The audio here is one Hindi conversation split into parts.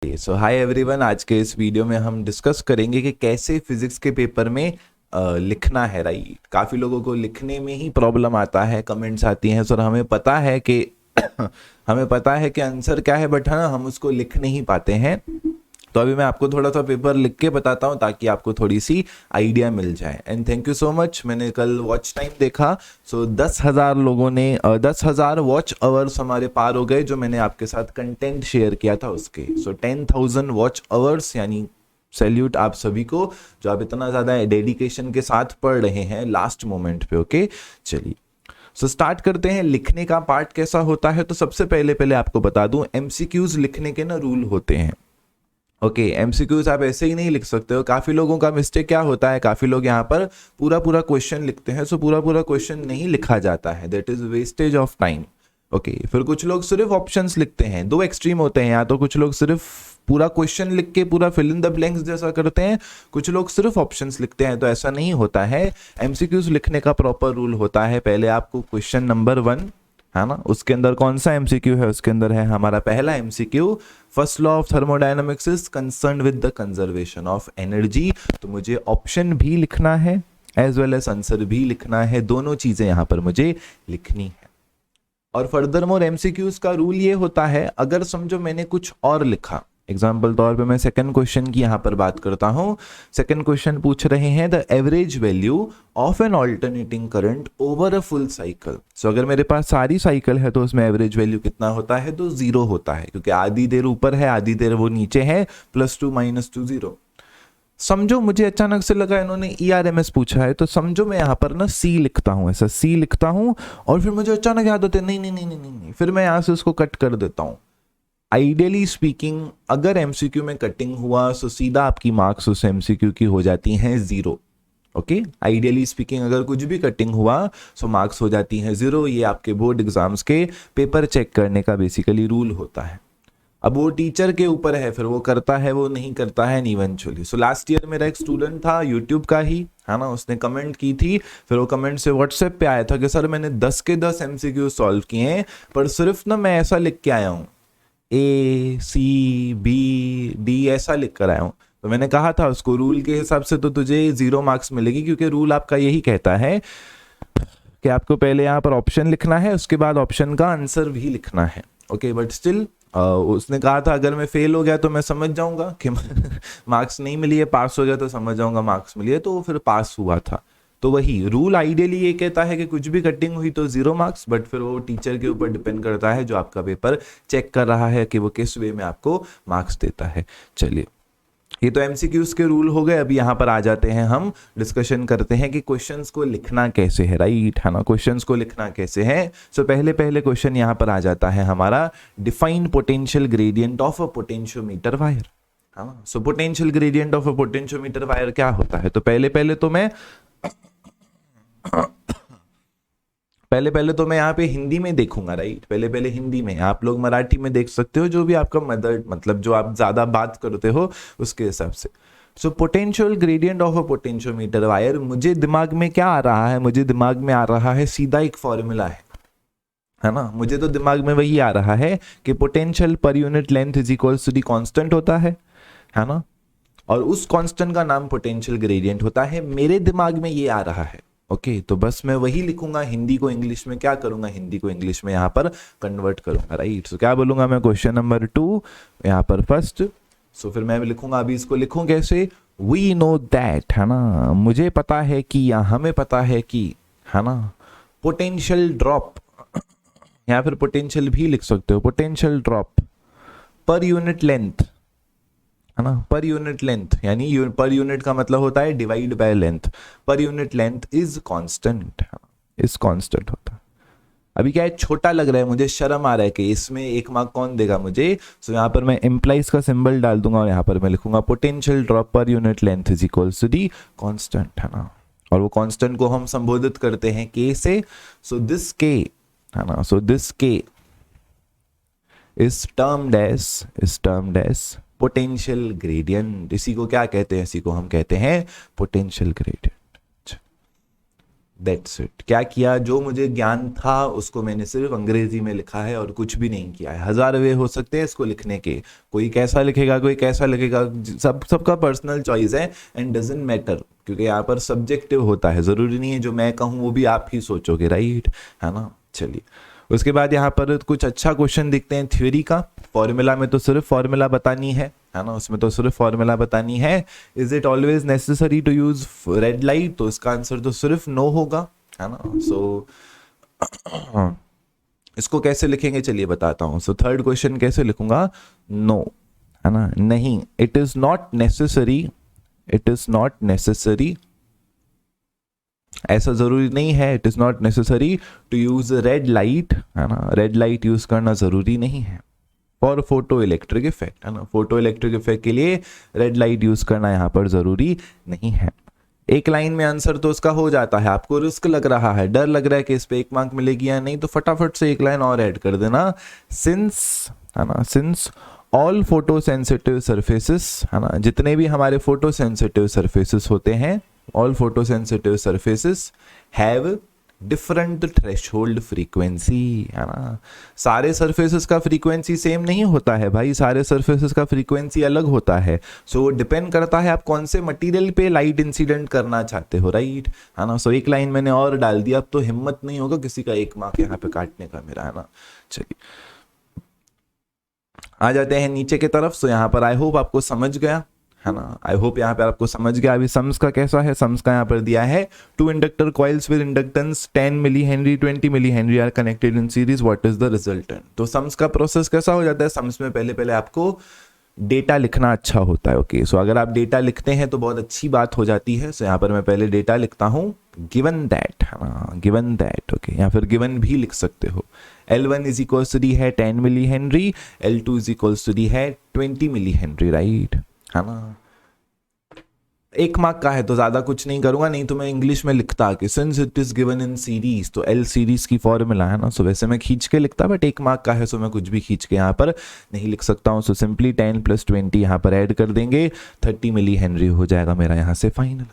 सो हाय एवरीवन, आज के इस वीडियो में हम डिस्कस करेंगे कि कैसे फिजिक्स के पेपर में लिखना है। राइट, काफ़ी लोगों को लिखने में ही प्रॉब्लम आता है, कमेंट्स आती हैं सर हमें पता है कि हमें पता है कि आंसर क्या है, बट है ना हम उसको लिख नहीं पाते हैं। तो अभी मैं आपको थोड़ा सा पेपर लिख के बताता हूँ ताकि आपको थोड़ी सी आइडिया मिल जाए। And thank you so much. मैंने कल वॉच टाइम देखा, सो 10,000 लोगों ने 10,000 वॉच आवर्स हमारे पार हो गए जो मैंने आपके साथ कंटेंट शेयर किया था उसके। सो 10,000 वॉच आवर्स, यानी सैल्यूट आप सभी को जो आप इतना ज़्यादा डेडिकेशन के साथ पढ़ रहे हैं लास्ट मोमेंट पे। ओके, चलिए सो स्टार्ट करते हैं। लिखने का पार्ट कैसा होता है, तो सबसे पहले आपको बता दूं, एमसीक्यूज लिखने के ना रूल होते हैं। ओके, एमसीक्यूज आप ऐसे ही नहीं लिख सकते हो। काफी लोगों का मिस्टेक क्या होता है, काफी लोग यहाँ पर पूरा क्वेश्चन लिखते हैं। सो पूरा क्वेश्चन नहीं लिखा जाता है, that is wastage of time. Okay, फिर कुछ लोग सिर्फ ऑप्शंस लिखते हैं। दो एक्सट्रीम होते हैं, या तो कुछ लोग सिर्फ पूरा क्वेश्चन लिख के पूरा फिल इन द ब्लैंक्स जैसा करते हैं, कुछ लोग सिर्फ ऑप्शंस लिखते हैं। तो ऐसा नहीं होता है। एमसीक्यूज लिखने का प्रॉपर रूल होता है, पहले आपको क्वेश्चन नंबर 1 है ना, उसके अंदर कौन सा एमसीक्यू है, उसके अंदर है हमारा पहला MCQ, first law of thermodynamics is concerned with the conservation of energy. तो मुझे ऑप्शन भी लिखना है एज वेल एज आंसर भी लिखना है, दोनों चीजें यहां पर मुझे लिखनी है। और फर्दर मोर एमसीक्यूज का रूल ये होता है, अगर समझो मैंने कुछ और लिखा, एग्जाम्पल तौर पे मैं सेकंड क्वेश्चन की यहां पर बात करता हूं। सेकंड क्वेश्चन पूछ रहे हैं the average value of an alternating current over a full cycle. So अगर मेरे पास सारी साइकिल है तो उसमें एवरेज वैल्यू कितना होता है, तो 0 होता है, क्योंकि आधी देर ऊपर है आधी देर वो नीचे है, +2 -2 0। समझो मुझे अचानक से लगा इन्होंने ERMS पूछा है, तो समझो मैं यहाँ पर ना C लिखता हूँ, ऐसा C लिखता हूँ, और फिर मुझे अचानक याद होता है नहीं नहीं नहीं नहीं नहीं नहीं, फिर मैं यहाँ से उसको कट कर देता हूँ। आइडियली स्पीकिंग अगर एमसीक्यू में कटिंग हुआ तो सीधा आपकी मार्क्स उस एमसीक्यू की हो जाती हैं 0। ओके, आइडियली स्पीकिंग अगर कुछ भी कटिंग हुआ तो मार्क्स हो जाती हैं 0। ये आपके बोर्ड एग्जाम्स के पेपर चेक करने का बेसिकली रूल होता है। अब वो टीचर के ऊपर है, फिर वो करता है वो नहीं करता है इवेंचुअली। सो लास्ट ईयर मेरा एक स्टूडेंट था यूट्यूब का ही, है ना, उसने कमेंट की थी, फिर वो कमेंट से व्हाट्सएप पे आया था कि सर मैंने 10 के 10 एमसीक्यू सॉल्व किए हैं, पर सिर्फ ना मैं ऐसा लिख के आया हूँ ACBD ऐसा लिख कर आया हूं। तो मैंने कहा था उसको रूल के हिसाब से तो तुझे 0 मार्क्स मिलेगी, क्योंकि रूल आपका यही कहता है कि आपको पहले यहाँ पर ऑप्शन लिखना है, उसके बाद ऑप्शन का आंसर भी लिखना है। ओके, बट स्टिल उसने कहा था अगर मैं फेल हो गया तो मैं समझ जाऊंगा कि मार्क्स नहीं मिली है, पास हो गया तो समझ जाऊंगा मार्क्स मिली है, तो वो फिर पास हुआ था। तो वही रूल आइडियली ये कहता है कि कुछ भी कटिंग हुई तो 0 मार्क्स, बट फिर वो टीचर के ऊपर डिपेंड करता है जो आपका पेपर चेक कर रहा है कि वो किस वे में आपको मार्क्स देता है। चलिए, ये तो एमसीक्यूज के रूल हो गए। अभी यहाँ पर आ जाते हैं, हम डिस्कशन करते हैं कि क्वेश्चंस को लिखना कैसे है। राइट, है ना, क्वेश्चंस को लिखना कैसे है। सो पहले क्वेश्चन यहाँ पर आ जाता है हमारा, define potential gradient of a potentiometer wire. हाँ, so potential gradient of a potentiometer wire क्या होता है, तो पहले तो मैं यहाँ पे हिंदी में देखूंगा। राइट, पहले हिंदी में, आप लोग मराठी में देख सकते हो, जो भी आपका मदर मतलब जो आप ज्यादा बात करते हो उसके हिसाब से। सो potential gradient of a potentiometer wire, मुझे दिमाग में क्या आ रहा है, मुझे दिमाग में आ रहा है सीधा एक फॉर्मूला है ना, मुझे तो दिमाग में वही आ रहा है कि potential per unit length is equals to the constant होता है ना, और उस कांस्टेंट का नाम पोटेंशियल ग्रेडियंट होता है। मेरे दिमाग में ये आ रहा है। ओके, तो बस मैं वही लिखूंगा, हिंदी को इंग्लिश में क्या करूंगा, हिंदी को इंग्लिश में यहाँ पर कन्वर्ट करूंगा। राइट, सो क्या बोलूंगा मैं, क्वेश्चन नंबर 2 यहाँ पर फर्स्ट। सो फिर मैं लिखूंगा, अभी इसको लिखूं कैसे, वी नो दैट, है ना, मुझे पता है कि, या हमें पता है कि, है ना, पोटेंशियल ड्रॉप, या फिर पोटेंशियल भी लिख सकते हो, potential drop per unit length, है ना, पर यूनिट लेंथ, यानी पर यूनिट का मतलब होता है डिवाइड बाय लेंथ, पर unit length is constant, is constant होता है। अभी क्या है, छोटा लग रहा है, मुझे शर्म आ रहा है कि इसमें 1 मार्क कौन देगा मुझे। सो यहाँ पर मैं इम्प्लाइज का सिंबल डाल दूंगा और यहाँ पर मैं लिखूंगा potential drop per unit length is equals to the constant, है ना, और वो कांस्टेंट को हम संबोधित करते हैं के से। सो दिस के, है ना, so this K is termed as potential gradient. इसी को क्या कहते हैं, इसी को हम कहते हैं पोटेंशियल ग्रेडियंट। That's it. क्या किया, जो मुझे ज्ञान था उसको मैंने सिर्फ अंग्रेजी में लिखा है और कुछ भी नहीं किया है। 1000 वे हो सकते हैं इसको लिखने के, कोई कैसा लिखेगा कोई कैसा लिखेगा, सबका पर्सनल चॉइस है एंड डजंट मैटर, क्योंकि यहाँ पर सब्जेक्टिव होता है, जरूरी नहीं है जो मैं कहूँ वो भी आप ही सोचोगे, राइट, है ना। चलिए, उसके बाद यहाँ पर कुछ अच्छा क्वेश्चन दिखते हैं थ्योरी का। फॉर्मूला में तो सिर्फ फॉर्मूला बतानी है ना, उसमें तो सिर्फ फॉर्मूला बतानी है। Is it always necessary to use red light, तो इसका आंसर तो सिर्फ नो होगा, है ना। सो इसको कैसे लिखेंगे चलिए बताता हूं। सो थर्ड क्वेश्चन कैसे लिखूंगा, नो, है ना, नहीं, it is not necessary, it is not necessary, ऐसा जरूरी नहीं है, it is not necessary to use red light, है ना, रेड लाइट यूज करना जरूरी नहीं है फॉर फोटो इलेक्ट्रिक इफेक्ट, है ना, फोटो इलेक्ट्रिक इफेक्ट के लिए रेड लाइट यूज करना यहाँ पर जरूरी नहीं है। एक लाइन में आंसर तो उसका हो जाता है, आपको रिस्क लग रहा है, डर लग रहा है कि इस पे 1 मार्क मिलेगी या नहीं, तो फटाफट से एक लाइन और ऐड कर देना, सिंस, है ना, since all photo sensitive surfaces, है ना, जितने भी हमारे फोटो सेंसिटिव सर्फेसिस होते हैं, all photo sensitive surfaces have different threshold frequency, है ना। सारे सरफेसेस का फ्रीक्वेंसी सेम नहीं होता है भाई, सारे सरफेसेस का फ्रीक्वेंसी अलग होता है। सो डिपेंड करता है आप कौन से मटेरियल पे लाइट इंसिडेंट करना चाहते हो, राइट, है ना। सो एक लाइन मैंने और डाल दिया, अब तो हिम्मत नहीं होगा किसी का 1 मार्क यहाँ पे काटने का मेरा, है ना। चलिए आ जाते हैं नीचे की तरफ। सो यहाँ पर आई होप आपको समझ गया, है ना, आई होप यहाँ पे आपको समझ गया। अभी सम्स का कैसा है, सम्स का यहाँ पर दिया है 2 inductor coils with inductance 10 milli henry 20 milli henry are connected in series, what is the resultant. तो सम्स का प्रोसेस कैसा हो जाता है, सम्स में पहले पहले आपको डेटा लिखना अच्छा होता है, ओके। सो अगर आप डेटा लिखते हैं तो बहुत अच्छी बात हो जाती है। सो यहाँ पर मैं पहले डेटा लिखता हूँ, गिवन दैट, है ना, गिवन दैट, ओके, या फिर गिवन भी लिख सकते हो। L1 is equals to the है 10 milli henry, L2 is equals to the है 20 मिली हेनरी, राइट, है ना। 1 मार्क का है तो ज्यादा कुछ नहीं करूंगा, नहीं तो मैं इंग्लिश में लिखता कि since it is given in series, तो एल सीरीज की फॉर्मूला है ना। सो वैसे मैं खींच के लिखता, बट 1 मार्क का है सो मैं कुछ भी खींच के यहाँ पर नहीं लिख सकता हूँ। सो सिंपली 10 + 20 यहाँ पर ऐड कर देंगे, 30 मिली हेनरी हो जाएगा मेरा यहाँ से फाइनल।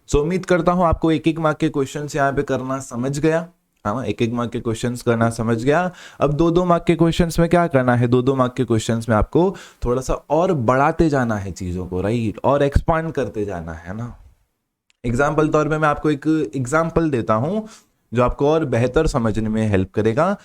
सो उम्मीद करता हूँ आपको 1-1 मार्क के क्वेश्चन यहाँ पे करना समझ गया, हाँ, 1-1 मार्क के क्वेश्चंस करना समझ गया। अब 2-2 मार्क के क्वेश्चंस में क्या करना है, 2-2 मार्क के क्वेश्चंस में आपको थोड़ा सा और बढ़ाते जाना है चीजों को, राइट, और एक्सपांड करते जाना है ना। एग्जाम्पल तौर पे मैं आपको एक एग्जाम्पल देता हूं जो आपको और बेहतर समझने में हेल्प करेगा।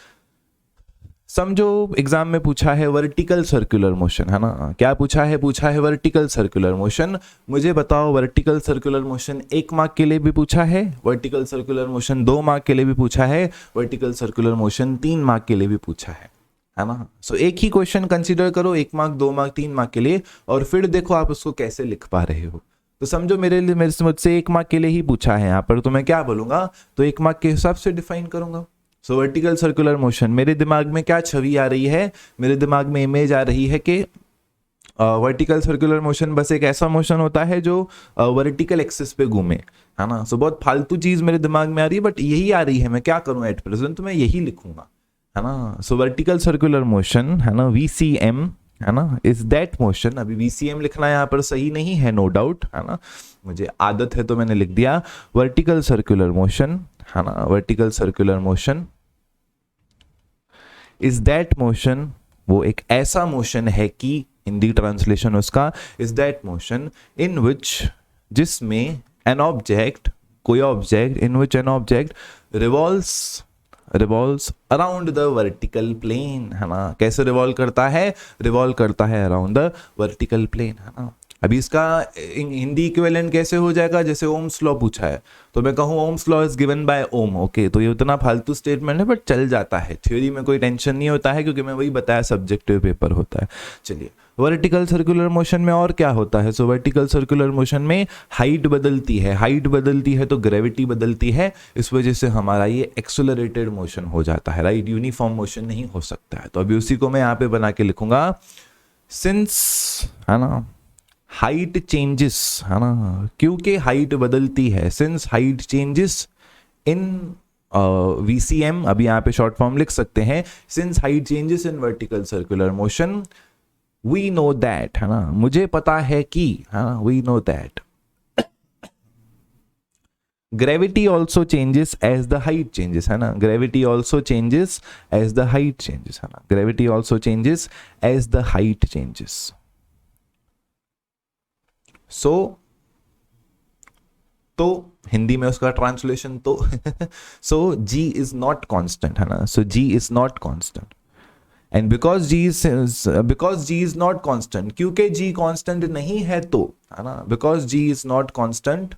समझो एग्जाम में पूछा है वर्टिकल सर्कुलर मोशन, है ना, क्या पूछा है वर्टिकल सर्कुलर मोशन। मुझे बताओ वर्टिकल सर्कुलर मोशन 1 मार्क के लिए भी पूछा है, वर्टिकल सर्कुलर मोशन 2 मार्क के लिए भी पूछा है, वर्टिकल सर्कुलर मोशन 3 मार्क के लिए भी पूछा है ना। सो एक ही क्वेश्चन कंसीडर करो, 1 मार्क 2 मार्क 3 मार्क के लिए, और फिर देखो आप उसको कैसे लिख पा रहे हो। तो समझो मेरे मुझसे 1 मार्क के लिए ही पूछा है यहाँ पर, तो मैं क्या बोलूंगा, तो 1 मार्क के हिसाब से डिफाइन करूंगा। सो वर्टिकल सर्कुलर मोशन, मेरे दिमाग में क्या छवि आ रही है, मेरे दिमाग में इमेज आ रही है कि वर्टिकल सर्कुलर मोशन बस एक ऐसा मोशन होता है जो वर्टिकल एक्सिस पे घूमे, है ना। सो बहुत फालतू चीज मेरे दिमाग में आ रही है, बट यही आ रही है, मैं क्या करूं एट प्रेजेंट, तो मैं यही लिखूंगा, है ना। सो वर्टिकल सर्कुलर मोशन, है ना, VCM, है ना, इज दैट मोशन। अभी VCM लिखना यहाँ पर सही नहीं है, नो डाउट, है ना, मुझे आदत है तो मैंने लिख दिया वर्टिकल सर्कुलर मोशन, है ना, vertical circular motion is that motion, वो एक ऐसा मोशन है कि, हिंदी ट्रांसलेशन उसका, is that motion in which, जिसमें एन ऑब्जेक्ट, कोई object, in which an object revolves around the vertical plane, है ना। कैसे रिवॉल्व करता है, रिवॉल्व करता है अराउंड द वर्टिकल प्लेन, है ना। अभी इसका हिंदी इक्विवेलेंट कैसे हो जाएगा, जैसे ओम्स लॉ पूछा है तो मैं कहूँ Ohm's law is given by Ohm, okay. तो ये उतना फालतू स्टेटमेंट है बट चल जाता है, थ्योरी में कोई टेंशन नहीं होता है, क्योंकि मैं वही बताया सब्जेक्टिव पेपर होता है। चलिए, वर्टिकल सर्कुलर मोशन में और क्या होता है। सो वर्टिकल सर्कुलर मोशन में हाइट बदलती है, हाइट बदलती है तो ग्रेविटी बदलती है, इस वजह से हमारा ये एक्सेलरेटेड मोशन हो जाता है, राइट, यूनिफॉर्म मोशन नहीं हो सकता है। तो अभी उसी को मैं यहाँ पे बना के लिखूंगा, सिंस, है ना, हाइट चेंजेस, है ना, क्योंकि हाइट बदलती है, since height changes in VCM, अभी यहाँ पे शॉर्ट फॉर्म लिख सकते हैं, since height changes in vertical circular motion, we know that, है ना, मुझे पता है कि, है ना, we know that gravity also changes as the height changes, है ना, gravity also changes as the height changes, है ना, gravity also changes as the height changes. So तो हिंदी में उसका ट्रांसलेशन तो सो जी इज नॉट कांस्टेंट, है ना, so G is not constant and because G is not constant, क्योंकि जी कांस्टेंट नहीं है तो, है ना, because G is not constant,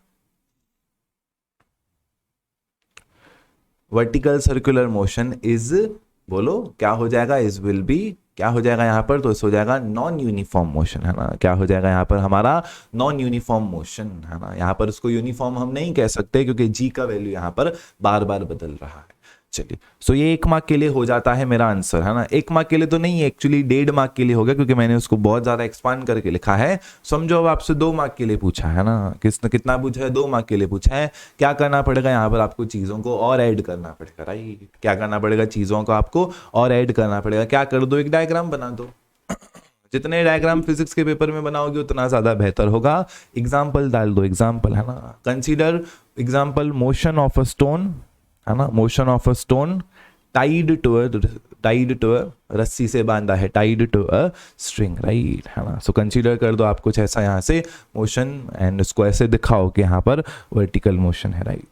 vertical circular motion is, बोलो क्या हो जाएगा, इज विल बी, क्या हो जाएगा यहाँ पर, तो इस हो जाएगा नॉन यूनिफॉर्म मोशन, है ना, क्या हो जाएगा यहाँ पर हमारा नॉन यूनिफॉर्म मोशन, है ना, यहाँ पर उसको यूनिफॉर्म हम नहीं कह सकते क्योंकि जी का वैल्यू यहाँ पर बार बार बदल रहा है। चलिए, सो ये 1 मार्क के लिए हो जाता है मेरा आंसर, है ना, 1 मार्क के लिए तो नहीं, एक्चुअली 1.5 मार्क के लिए हो गया क्योंकि मैंने उसको बहुत ज्यादा एक्सपांड करके लिखा है। समझो अब आपसे 2 मार्क के लिए पूछा है ना, किसने कितना पूछा है, 2 मार्क के लिए पूछा है। क्या करना पड़ेगा यहाँ पर आपको, चीजों को और ऐड करना पड़ेगा, राइट, क्या करना पड़ेगा, चीजों को आपको और ऐड करना पड़ेगा। क्या कर दो, एक डायग्राम बना दो, जितने डायग्राम फिजिक्स के पेपर में बनाओगे उतना ज्यादा बेहतर होगा। एग्जाम्पल डाल दो, एग्जाम्पल, है ना, consider example motion of a stone, है ना, motion of a stone tied to a, रस्सी से बांधा है, tied to a string, right, है ना। सो कंसीडर कर दो आप कुछ ऐसा यहाँ से मोशन एंड उसको ऐसे दिखाओ कि यहाँ पर वर्टिकल मोशन है, राइट।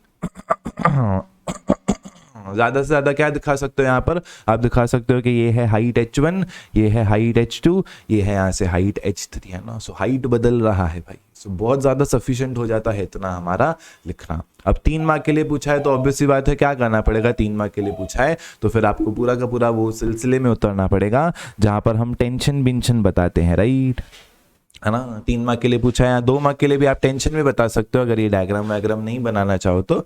ज्यादा से ज्यादा क्या दिखा सकते हो यहाँ पर, आप दिखा सकते हो कि ये है हाइट h1, ये है हाइट h2, ये है यहाँ से हाइट h3, है ना। सो हाइट बदल रहा है भाई, सो बहुत ज्यादा सफिशिएंट हो जाता है इतना हमारा लिखना। अब 3 मार्क के लिए पूछा है तो ऑब्वियस सी बात है क्या करना पड़ेगा, 3 मार्क के लिए पूछा है तो फिर आपको पूरा का पूरा वो सिलसिले में उतरना पड़ेगा जहां पर हम टेंशन बिंशन बताते हैं, राइट, है ना। 3 मार्क के लिए पूछा है, या 2 मार्क के लिए भी आप टेंशन में बता सकते हो अगर ये डायग्राम वायग्राम नहीं बनाना चाहो तो।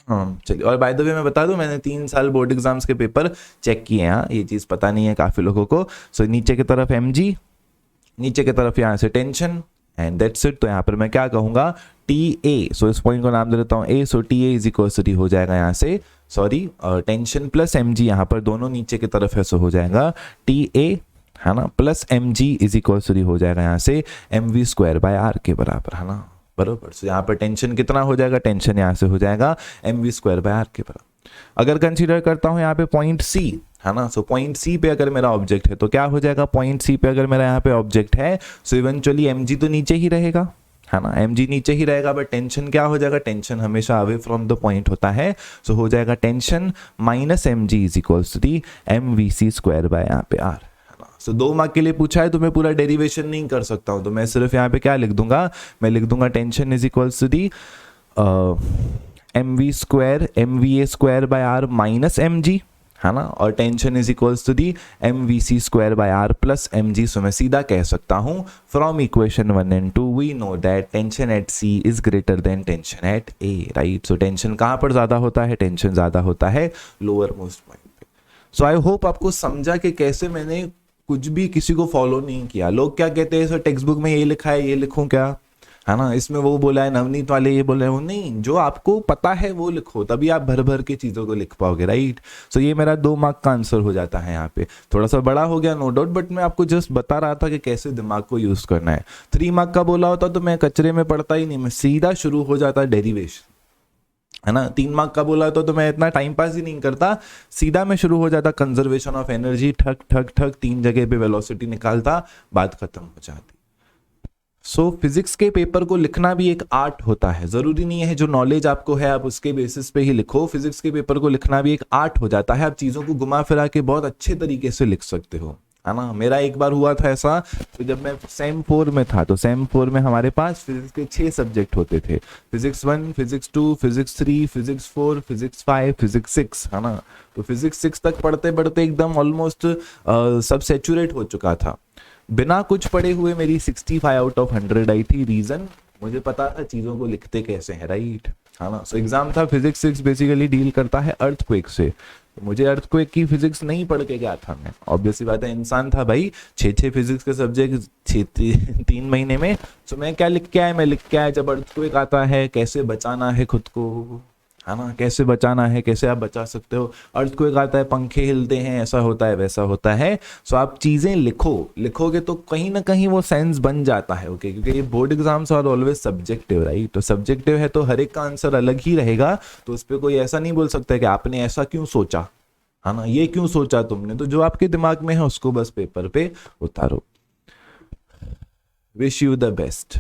हाँ चलिए, और बाय द वे मैं बता दूं, मैंने 3 साल बोर्ड एग्जाम्स के पेपर चेक किए हैं, ये चीज़ पता नहीं है काफ़ी लोगों को। सो नीचे की तरफ mg, नीचे की तरफ यहाँ से टेंशन एंड दैट्स इट। तो यहाँ पर मैं क्या कहूँगा, TA, सो इस पॉइंट को नाम दे देता हूँ A, so TA is equal to हो जाएगा यहाँ से, सॉरी, टेंशन प्लस mg, यहाँ पर दोनों नीचे की तरफ है, सो हो जाएगा TA, है ना, plus mg is equal to हो जाएगा यहाँ से mv²/r के बराबर, है ना, बराबर। सो यहाँ पर टेंशन कितना हो जाएगा, टेंशन यहाँ से हो जाएगा mv²/r के बराबर। अगर कंसीडर करता हूँ यहाँ पे पॉइंट C, है ना, सो पॉइंट C पे अगर मेरा ऑब्जेक्ट है तो क्या हो जाएगा, पॉइंट C पे अगर मेरा यहाँ पे ऑब्जेक्ट है सो इवेंचुअली mg तो नीचे ही रहेगा, है ना, mg नीचे ही रहेगा, बट टेंशन क्या हो जाएगा, टेंशन हमेशा अवे फ्रॉम द पॉइंट होता है, सो हो जाएगा tension minus mg is equals to the mvc² यहाँ पे r। सो 2 मार्क के लिए पूछा है तो मैं पूरा डेरिवेशन नहीं कर सकता हूँ, तो मैं सिर्फ यहाँ पे क्या लिख दूंगा, मैं लिख दूंगा tension is equals to the mva²/r minus mg, है ना, और tension is equals to the mvc²/r plus mg। So मैं सीधा कह सकता हूँ from equation 1 and 2 we know that tension at C is greater than tension at A, right. So tension कहाँ पर ज़्यादा होता है, टेंशन ज़्यादा होता है लोअर मोस्ट पॉइंट पे। सो आई होप आपको समझा कि कैसे मैंने कुछ भी किसी को फॉलो नहीं किया। लोग क्या कहते हैं, सर टेक्स्ट बुक में ये लिखा है ये लिखूं क्या, है ना, इसमें वो बोला है, नवनीत वाले ये बोले हैं, वो नहीं, जो आपको पता है वो लिखो, तभी आप भर भर के चीज़ों को लिख पाओगे, राइट। सो ये मेरा 2 मार्क का आंसर हो जाता है। यहाँ पे थोड़ा सा बड़ा हो गया नो डाउट, बट मैं आपको जस्ट बता रहा था कि कैसे दिमाग को यूज़ करना है। 3 मार्क का बोला होता तो मैं कचरे में पढ़ता ही नहीं, मैं सीधा शुरू हो जाता डेरिवेशन, है ना। 3 मार्क का बोला तो मैं इतना टाइम पास ही नहीं करता, सीधा मैं शुरू हो जाता कंजर्वेशन ऑफ एनर्जी, ठक ठक ठक 3 जगह पे वेलोसिटी निकालता, बात खत्म हो जाती। सो फिजिक्स के पेपर को लिखना भी एक आर्ट होता है, जरूरी नहीं है जो नॉलेज आपको है आप उसके बेसिस पे ही लिखो। फिजिक्स के पेपर को लिखना भी एक आर्ट हो जाता है, आप चीजों को घुमा फिरा के बहुत अच्छे तरीके से लिख सकते हो, है ना। मेरा एक बार हुआ था ऐसा, तो जब मैं सेम 4 में था, तो सेम 4 में हमारे पास फिजिक्स के 6 सब्जेक्ट होते थे, physics 1, physics 2, physics 3, physics 4, physics 5, physics 6, है ना। तो फिजिक्स 6 तक पढ़ते पढ़ते एकदम ऑलमोस्ट सब सेचुरेट हो चुका था। बिना कुछ पढ़े हुए मेरी 65 आउट ऑफ 100 आई थी। रीजन, मुझे पता था चीजों को लिखते कैसे हैं, राइट, है ना। सो एग्जाम था, फिजिक्स 6 बेसिकली डील करता है अर्थक्वेक से, मुझे अर्थक्वेक की फिजिक्स नहीं पढ़ के गया था मैं, ऑब्वियसली बात है, इंसान था भाई, 6 फिजिक्स के सब्जेक्ट 3 महीने में। सो मैं क्या लिख के आया, मैं लिख के आया जब अर्थक्वेक आता है कैसे बचाना है खुद को, है ना, कैसे बचाना है, कैसे आप बचा सकते हो। अर्थक्वेक आता है, पंखे हिलते हैं, ऐसा होता है, वैसा होता है। सो आप चीज़ें लिखोगे तो कहीं ना कहीं वो सेंस बन जाता है। ओके, क्योंकि ये board exams are always subjective, right. तो सब्जेक्टिव है तो हर एक का आंसर अलग ही रहेगा। तो उस पर कोई ऐसा नहीं बोल सकता कि आपने ऐसा क्यों सोचा, है ना, ये क्यों सोचा तुमने। तो जो आपके दिमाग में है उसको बस पेपर पे उतारो। Wish you the best.